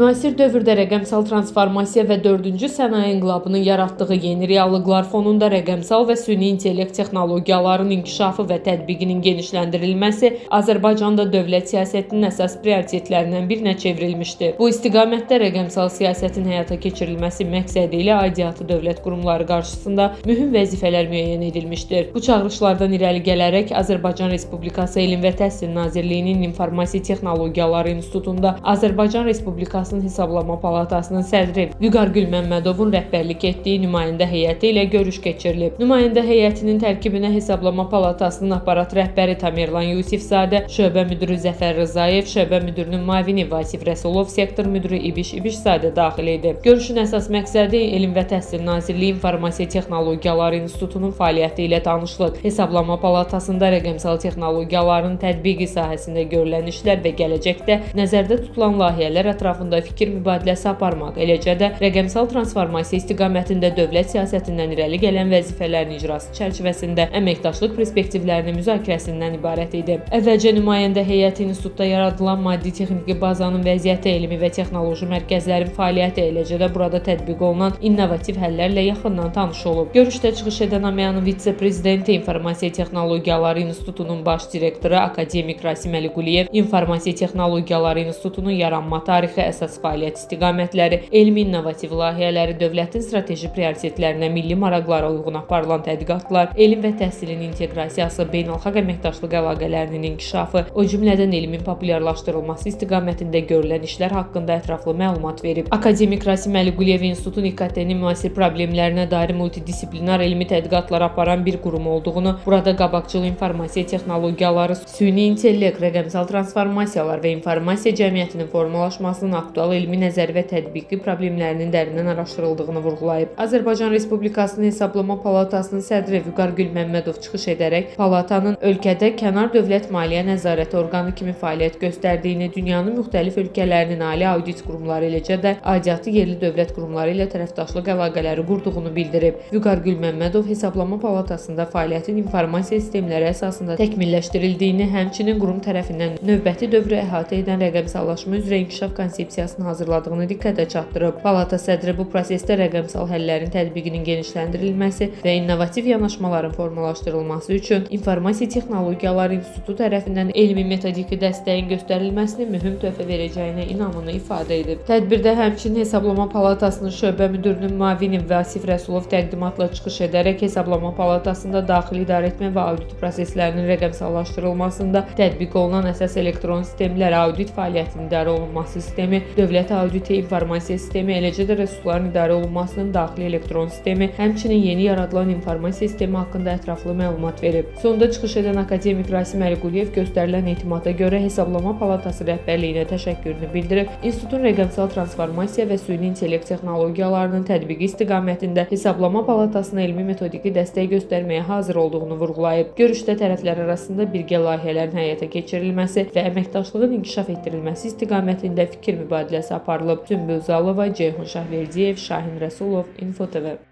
Müasir dövrdə rəqəmsal transformasiya və 4-cü sənaye inqilabının yaratdığı yeni reallıqlar fonunda rəqəmsal və süni intellekt texnologiyalarının inkişafı və tətbiqinin genişləndirilməsi Azərbaycanda dövlət siyasətinin əsas prioritetlərindən birinə çevrilmişdir. Bu istiqamətdə rəqəmsal siyasətin həyata keçirilməsi məqsədi ilə aidiyyatı dövlət qurumları qarşısında mühüm vəzifələr müəyyən edilmişdir. Bu çağırışlardan irəli gələrək Azərbaycan Respublikası Elm və Təhsil Nazirliyinin İnformasiya Texnologiyaları İnstitutunda Azərbaycan Respublikasının Hesablama Palatasının sədri Vüqar Gülməmmədovun rəhbərlik etdiyi nümayəndə heyəti ilə görüş keçirilib. Nümayəndə heyətinin tərkibinə Hesablama Palatasının aparat rəhbəri Tamerlan Yusifzadə, şöbə müdürü Zəfər Rzayev, şöbə müdürünün müavini Vasif Rəsulov, sektor müdürü İbiş İbişzadə daxil idi. Görüşün əsas məqsədi Elm və Təhsil Nazirliyi İnformasiya Texnologiyaları İnstitutunun fəaliyyəti ilə tanışlıq, Hesablama Palatasında rəqəmsal texnologiyaların tətbiqi sahəsində görülən işlər və gələcəkdə nəzərdə tutulan layihələr ətrafında fikir mübadiləsi aparmaq, eləcə də rəqəmsal transformasiya istiqamətində dövlət siyasətindən irəli gələn vəzifələrin icrası çərçivəsində əməkdaşlıq perspektivlərinin müzakirəsindən ibarət idi. Əvvəlcə nümayəndə heyəti institutda yaradılan maddi-texniki bazanın vəziyyəti, elmi və texnoloji mərkəzlərin fəaliyyəti, eləcə də burada tətbiq olunan innovativ həllərlə yaxından tanış olub. Görüşdə çıxış edən AMEA-nın vitse-prezidenti, İnformasiya Texnologiyaları İnstitutunun baş direktoru akademik Rasim Əliquliyev, İnformasiya Texnologiyaları İnstitutunun yaranma tarixi, əsas fəaliyyət istiqamətləri, elmi innovativ layihələri, dövlətin strateji prioritetlərinə, milli maraqlara uyğun aparılan tədqiqatlar, elm və təhsilin inteqrasiyası, beynəlxalq əməkdaşlıq əlaqələrinin inkişafı, o cümlədən elmin populyarlaşdırılması istiqamətində görülən işlər haqqında ətraflı məlumat verib. Akademik Rasim Əliquliyev İnstitutun İKT-nin müasir problemlərinə dair multidisiplinar elmi tədqiqatlar aparan bir qurum olduğunu, burada qabaqcıl informasiya texnologiyaları, süni intellekt, rəqəmsal transformasiyalar və informasiya cəmiyyətinin formalaşmasının aktual elmi nəzəri və tətbiqi problemlərinin dərindən araşdırıldığını vurğulayıb. Azərbaycan Respublikasının Hesablama Palatasının sədri Vüqar Gülməmmədov çıxış edərək palatanın ölkədə kənar dövlət maliyyə nəzarəti orqanı kimi fəaliyyət göstərdiyini, dünyanın müxtəlif ölkələrinin ali audit qurumları, eləcə də aidiyyatı yerli dövlət qurumları ilə tərəfdaşlıq əlaqələri qurduğunu bildirib. Vüqar Gülməmmədov Hesablama Palatasında fəaliyyətin informasiya sistemləri əsasında təkmilləşdirildiyini, həmçinin qurum tərəfindən növbəti dövrü əhatə edən rəqəmsallaşma üzrə inkişaf konsepsiyasını hazırladığını diqqətə çatdırıb. Palata sədri bu prosesdə rəqəmsal həllərin tətbiqinin genişləndirilməsi və innovativ yanaşmaların formalaşdırılması üçün İnformasiya Texnologiyaları İnstitutu tərəfindən elmi metodiki dəstəyin göstərilməsinin mühüm töhfə verəcəyinə inamını ifadə edib. Tədbirdə həmçinin Hesablama Palatasının şöbə müdürünün müavini Vasif Rəsulov təqdimatla çıxış edərək Hesablama Palatasında daxili idarəetmə və audit proseslərinin rəqəmsallaşdırılmasında tətbiq olunan əsas elektron sistemlər, audit fəaliyyətinin idarə olunması sistemi, dövlət auditi informasiya sistemi, eləcə də resursların idarə olunmasının daxili elektron sistemi, həmçinin yeni yaradılan informasiya sistemi haqqında ətraflı məlumat verib. Sonda çıxış edən akademik Rasim Əliquliyev göstərilən etimada görə Hesablama Palatası rəhbərliyinə təşəkkürünü bildirib, institutun rəqəmsal transformasiya və süni intellekt texnologiyalarının tətbiqi istiqamətində Hesablama Palatasına elmi metodiki dəstək göstərməyə hazır olduğunu vurğulayıb. Görüşdə tərəflər arasında birgə layihələrin həyata keçirilməsi və əməkdaşlığın inkişaf etdirilməsi istiqamətində fikir mübadiləsi aparılıb. Sümbül Zalova, Ceyhun Şahverdiyev, Şahin Rəsulov, Info TV.